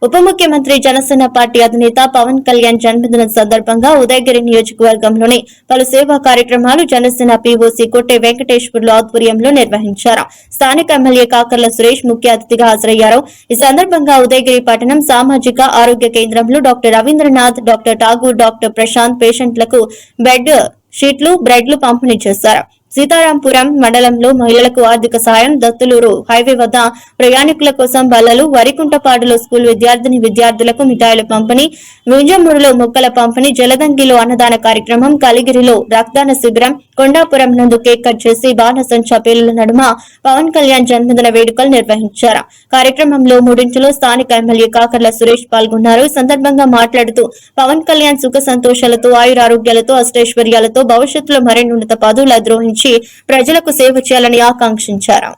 ఉప ముఖ్యమంత్రి జనసేన పార్టీ అధినేత పవన్ కళ్యాణ్ జన్మదిన సందర్భంగా ఉదయగిరి నియోజకవర్గంలోని పలు సేవా కార్యక్రమాలు జనసేన పీఓసీ కొట్టే వెంకటేశ్వర్లు ఆధ్వర్యంలో నిర్వహించారు. స్థానిక ఎమ్మెల్యే కాకర్ల సురేష్ ముఖ్య అతిథిగా హాజరయ్యారు. ఈ సందర్భంగా ఉదయగిరి పట్టణం సామాజిక ఆరోగ్య కేంద్రంలో doctor Ravindranath, doctor Tagore, doctor Prashant పేషెంట్లకు బెడ్ షీట్లు, బ్రెడ్లు పంపిణీ చేశారు. సీతారాంపురం మండలంలో మహిళలకు ఆర్థిక సాయం, దత్తులూరు హైవే వద్ద ప్రయాణికుల కోసం బల్లలు, వరికుంటపాడులో స్కూల్ విద్యార్థులకు మిఠాయిల పంపిణీ, వింజమూరులో మొక్కల పంపిణీ, జలదంగిలో అన్నదాన కార్యక్రమం, కలిగిరిలో రక్తదాన శిబిరం, కొండాపురం నందు కేక్ కట్ చేసి బాణసంచా పేలుల నడుమ పవన్ కళ్యాణ్ జన్మదిన వేడుకలు నిర్వహించారు. కార్యక్రమంలో మూడింటిలో స్థానిక ఎమ్మెల్యే కాకర్ల సురేష్ పాల్గొన్నారు. ఈ సందర్భంగా మాట్లాడుతూ పవన్ కళ్యాణ్ సుఖ సంతోషాలతో, ఆయురారోగ్యాలతో, అష్టైశ్వర్యాలతో భవిష్యత్తులో మరిన్ని ఉన్నత పదవులు అధిరోహించి ప్రజలకు సేవ చేయాలని ఆకాంక్షించారు.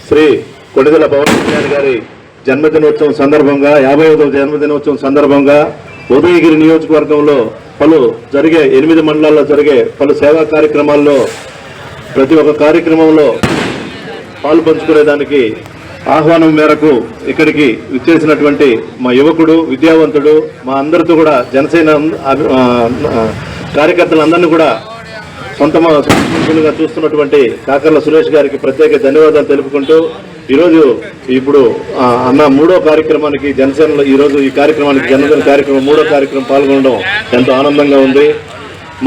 శ్రీ కొణిదెల పవన్ కళ్యాణ్ గారి జన్మదినోత్సవం సందర్భంగా 50వ జన్మదినోత్సవం సందర్భంగా ఉదయగిరి నియోజకవర్గంలో పలు జరిగే 8 మండలాల్లో జరిగే పలు సేవా కార్యక్రమాల్లో ప్రతి ఒక్క కార్యక్రమంలో పాలు పంచుకునేదానికి ఆహ్వానం మేరకు ఇక్కడికి విచ్చేసినటువంటి మా యువకుడు, విద్యావంతుడు, మా అందరితో కూడా జనసేన కార్యకర్తలందరినీ కూడా సొంతగా చూస్తున్నటువంటి కాకర్ల సురేష్ గారికి ప్రత్యేక ధన్యవాదాలు తెలుపుకుంటూ ఇప్పుడు అన్న 3వ కార్యక్రమానికి జనసేనలో ఈరోజు ఈ కార్యక్రమానికి జన్మదిన కార్యక్రమం 3వ కార్యక్రమం పాల్గొనడం ఎంతో ఆనందంగా ఉంది.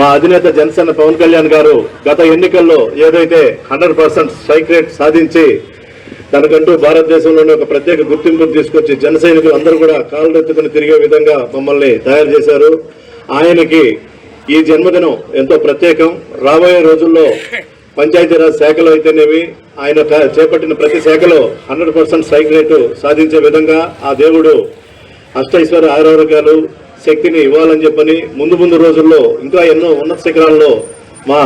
మా అధినేత జనసేన పవన్ కళ్యాణ్ గారు గత ఎన్నికల్లో ఏదైతే 100% స్ట్రైక్ రేట్ సాధించి తనకంటూ భారతదేశంలోనే ఒక ప్రత్యేక గుర్తింపును తీసుకొచ్చి జన సైనికులు అందరూ కూడా కాళ్ళు ఎత్తుకుని తిరిగే విధంగా మమ్మల్ని తయారు చేశారు. ఆయనకి ఈ జన్మదినం ఎంతో ప్రత్యేకం. రాబోయే రోజుల్లో పంచాయతీరాజ్ శాఖలో అయితేనేవి ఆయన చేపట్టిన ప్రతి శాఖలో 100% స్ట్రైక్ రేటు సాధించే విధంగా ఆ దేవుడు అష్టైశ్వర్య ఆరోగ్యాలు శక్తిని ఇవ్వాలని చెప్పని ముందు రోజుల్లో ఇంకా ఎన్నో ఉన్నత శిఖరాల్లో మా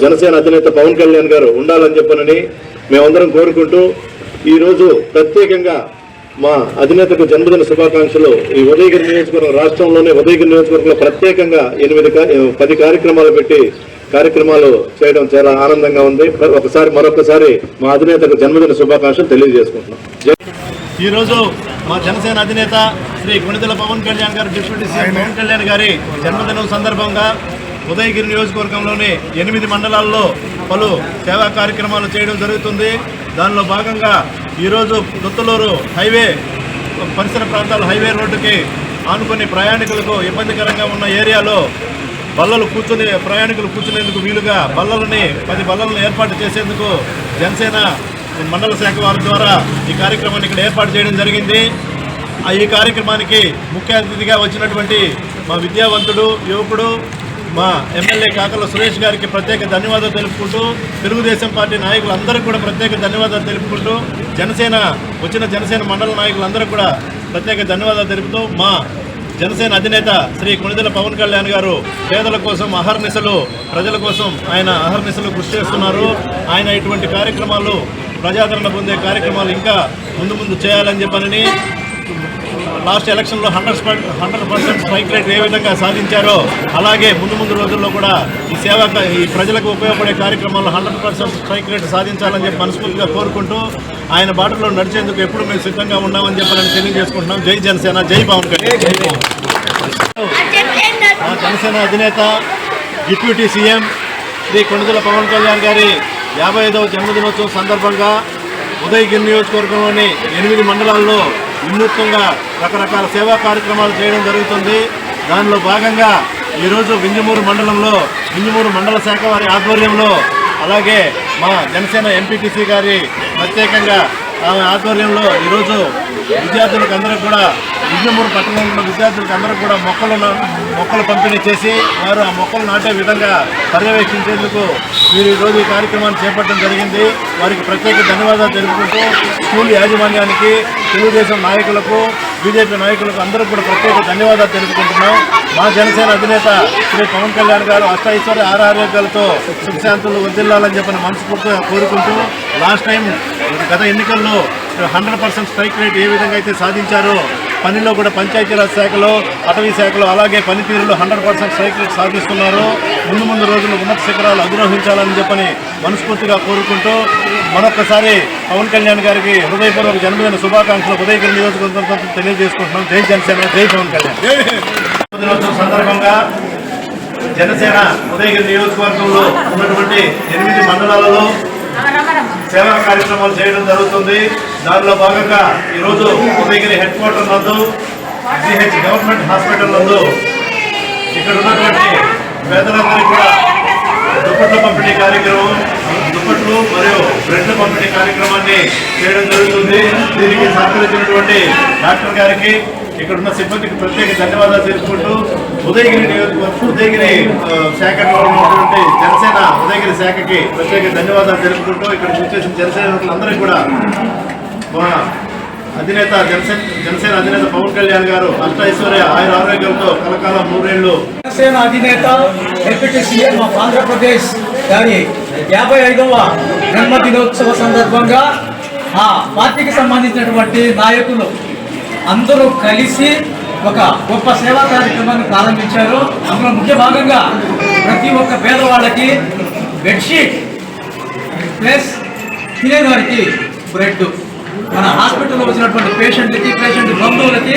జనసేన అధినేత పవన్ కళ్యాణ్ గారు ఉండాలని చెప్పనని మేమందరం కోరుకుంటూ ఈరోజు ప్రత్యేకంగా మా అధినేతకు జన్మదిన శుభాకాంక్షలు. ఈ ఉదయగిరి నియోజకవర్గం రాష్ట్రంలోనే ఉదయగిరి నియోజకవర్గంలో ప్రత్యేకంగా 10 కార్యక్రమాలు పెట్టి కార్యక్రమాలు చేయడం చాలా ఆనందంగా ఉంది. మరొకసారి మా అధినేతకు జన్మదిన శుభాకాంక్షలు తెలియజేసుకుంటున్నాం. ఈరోజు మా జనసేన అధినేత శ్రీ కొణిదెల పవన్ కళ్యాణ్ గారు, డిప్యూటీ సీఎం పవన్ కళ్యాణ్ గారి జన్మదినం సందర్భంగా ఉదయగిరి నియోజకవర్గంలోని 8 మండలాల్లో పలు సేవా కార్యక్రమాలు చేయడం జరుగుతుంది. దానిలో భాగంగా ఈరోజు దొత్తులూరు హైవే పరిసర ప్రాంతాల హైవే రోడ్డుకి ఆనుకుని ప్రయాణికులకు ఇబ్బందికరంగా ఉన్న ఏరియాలో ప్రయాణికులు కూర్చునేందుకు వీలుగా 10 బల్లలను ఏర్పాటు చేసేందుకు జనసేన మండల శాఖ వారి ద్వారా ఈ కార్యక్రమాన్ని ఇక్కడ ఏర్పాటు చేయడం జరిగింది. ఈ కార్యక్రమానికి ముఖ్య అతిథిగా వచ్చినటువంటి మా విద్యావంతుడు, యువకుడు, మా ఎమ్మెల్యే కాకర్ల సురేష్ గారికి ప్రత్యేక ధన్యవాదాలు తెలుపుకుంటూ, తెలుగుదేశం పార్టీ నాయకులందరికీ కూడా ప్రత్యేక ధన్యవాదాలు తెలుపుకుంటూ, జనసేన మండల నాయకులందరికీ కూడా ప్రత్యేక ధన్యవాదాలు తెలుపుతూ, మా జనసేన అధినేత శ్రీ కొణిదెల పవన్ కళ్యాణ్ గారు పేదల కోసం ప్రజల కోసం ఆయన అహర్నిశలు కృషి చేస్తున్నారు. ఆయన ఇటువంటి కార్యక్రమాలు, ప్రజాదరణ పొందే కార్యక్రమాలు ఇంకా ముందు చేయాలని చెప్పని లాస్ట్ ఎలక్షన్లో 100% స్ట్రైక్ రేట్ ఏ విధంగా సాధించారో అలాగే ముందు రోజుల్లో కూడా ఈ ప్రజలకు ఉపయోగపడే కార్యక్రమాల్లో 100% స్ట్రైక్ రేట్ సాధించాలని చెప్పి మనస్ఫూర్తిగా కోరుకుంటూ ఆయన బాటలో నడిచేందుకు ఎప్పుడు మేము సిద్ధంగా ఉన్నామని చెప్పాలని తెలియజేసుకుంటున్నాం. జై జనసేన, జై పవన్ కళ్యాణ్. మా జనసేన అధినేత డిప్యూటీ సీఎం శ్రీ కొణిదెల పవన్ కళ్యాణ్ గారి 55వ జన్మదినోత్సవం సందర్భంగా ఉదయగిరి నియోజకవర్గంలోని 8 మండలాల్లో వినూత్నంగా రకరకాల సేవా కార్యక్రమాలు చేయడం జరుగుతుంది. దానిలో భాగంగా ఈరోజు వింజమూరు మండల శాఖ వారి ఆధ్వర్యంలో, అలాగే మా జనసేన ఎంపీటీసీ గారి ప్రత్యేకంగా ఆమె ఆధ్వర్యంలో ఈరోజు విద్యార్థులకు అందరూ కూడా వింజమూరు పట్టణంలో విద్యార్థులకు అందరూ కూడా మొక్కలు పంపిణీ చేసి వారు ఆ మొక్కలు నాటే విధంగా పర్యవేక్షించేందుకు వీరు ఈరోజు ఈ కార్యక్రమాన్ని చేపట్టడం జరిగింది. వారికి ప్రత్యేక ధన్యవాదాలు తెలుపుకుంటూ స్కూల్ యాజమాన్యానికి, తెలుగుదేశం నాయకులకు, బీజేపీ నాయకులకు అందరూ కూడా ప్రత్యేక ధన్యవాదాలు తెలుపుకుంటున్నాం. మా జనసేన అధినేత శ్రీ పవన్ కళ్యాణ్ గారు అష్టైశ్వర్య ఆరోగ్యాలతో సుఖశాంతులు వర్ధిల్లాలని చెప్పని మనస్ఫూర్తిగా కోరుకుంటూ, లాస్ట్ టైం గత ఎన్నికల్లో 100% స్ట్రైక్ రేట్ ఏ విధంగా అయితే సాధించారో పనిలో కూడా పంచాయతీరాజ్ శాఖలో, అటవీ శాఖలో అలాగే పనితీరులో 100% స్ట్రైక్ రేట్ సాధిస్తున్నారు. ముందు రోజుల్లో ఉన్నత శిఖరాలు అధిరోహించాలని చెప్పని మనస్ఫూర్తిగా కోరుకుంటూ మరొకసారి పవన్ కళ్యాణ్ గారికి హృదయపూర్వక జన్మదిన శుభాకాంక్షలు ఉదయగిరి నియోజకవర్గం తెలియజేసుకుంటున్నాం. జై జనసేన, జై పవన్ కళ్యాణ్. దినోత్సవం సందర్భంగా జనసేన ఉదయగిరి నియోజకవర్గంలో ఉన్నటువంటి 8 మండలాలలో సేవా కార్యక్రమాలు చేయడం జరుగుతుంది. దానిలో భాగంగా ఈరోజు ఉదయగిరి హెడ్ క్వార్టర్ నందు GH గవర్నమెంట్ హాస్పిటల్ నందు ఇక్కడ ఉన్నటువంటి పేదలందరికీ కూడా దుప్పట్ల పంపిణీ కార్యక్రమం, దుప్పట్లు మరియు బ్రెడ్ల పంపిణీ కార్యక్రమాన్ని చేయడం జరుగుతుంది. దీనికి సహకరించినటువంటి డాక్టర్ గారికి, ఇక్కడ ఉన్న సిబ్బందికి ప్రత్యేక ధన్యవాదాలు తెలుపుకుంటూ ఉదయగిరి నియోజకవర్గం ఉదయగిరి శాఖలో ఉన్నటువంటి జనసేన ఉదయగిరి శాఖకి ప్రత్యేక ధన్యవాదాలు తెలుపుకుంటూ ఇక్కడ వచ్చేసిన జనసేనలందరికీ కూడా మా అధినేత జనసేన అధినేత పవన్ కళ్యాణ్ గారు అష్టైశ్వర్య ఆయుర ఆరోగ్యంతో కలకాలం 3 ఏళ్లు. జనసేన అధినేత డిప్యూటీ సీఎం ఆఫ్ ఆంధ్రప్రదేశ్ గారి 55వ జన్మదినోత్సవ సందర్భంగా ఆ పార్టీకి సంబంధించినటువంటి నాయకులు అందరూ కలిసి ఒక గొప్ప సేవా కార్యక్రమాన్ని ప్రారంభించారు. అందులో ముఖ్య భాగంగా ప్రతి ఒక్క పేదవాళ్ళకి బెడ్షీట్ ప్లస్ తినేదానికి బ్రెడ్ మన హాస్పిటల్లో వచ్చినటువంటి పేషెంట్లకి, పేషెంట్ బంధువులకి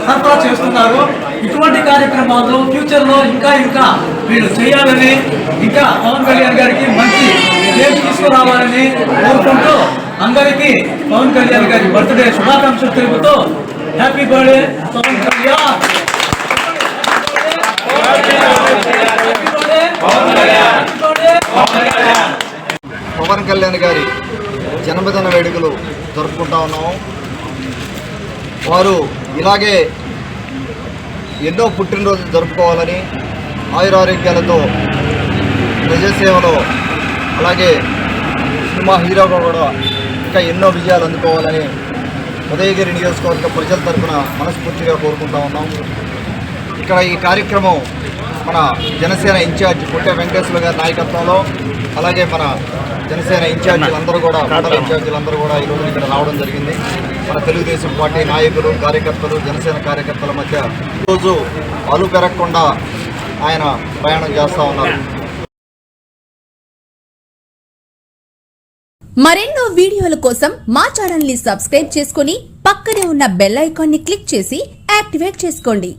సరఫరా చేస్తున్నారు. ఇటువంటి కార్యక్రమాలు ఫ్యూచర్లో ఇంకా వీళ్ళు చేయాలని, ఇంకా పవన్ కళ్యాణ్ గారికి మంచి పేరు తీసుకురావాలని కోరుకుంటూ అందరికీ పవన్ కళ్యాణ్ గారి బర్త్డే శుభాకాంక్షలు తెలుపుతూ హ్యాపీ బర్త్డే పవన్ కళ్యాణ్. పవన్ కళ్యాణ్ గారి జన్మదిన వేడుకలు జరుపుకుంటా ఉన్నాము. వారు ఇలాగే ఎన్నో పుట్టినరోజులు జరుపుకోవాలని, ఆయురారోగ్యాలతో ప్రజాసేవలో అలాగే సినిమా హీరోగా కూడా ఇంకా ఎన్నో విజయాలు అందుకోవాలని ఉదయగిరి నియోజకవర్గ ప్రజల తరఫున మనస్ఫూర్తిగా కోరుకుంటా ఉన్నాం. ఇక్కడ ఈ కార్యక్రమం మన జనసేన ఇన్ఛార్జ్ పుట్టే వెంకటేశ్వర గారి నాయకత్వంలో, అలాగే మన జనసేన ఇన్ఛార్జీలందరూ కూడా, మండల ఇన్ఛార్జీలందరూ కూడా ఈరోజు ఇక్కడ రావడం జరిగింది. మన తెలుగుదేశం పార్టీ నాయకులు, కార్యకర్తలు, జనసేన కార్యకర్తల మధ్య ఈరోజు అలు పెరగకుండా ఆయన ప్రయాణం చేస్తూ ఉన్నారు. మరెన్నో వీడియోల కోసం మా ఛానల్ ని సబ్స్క్రైబ్ చేసుకుని పక్కనే ఉన్న బెల్ ఐకాన్ ని క్లిక్ చేసి యాక్టివేట్ చేసుకోండి.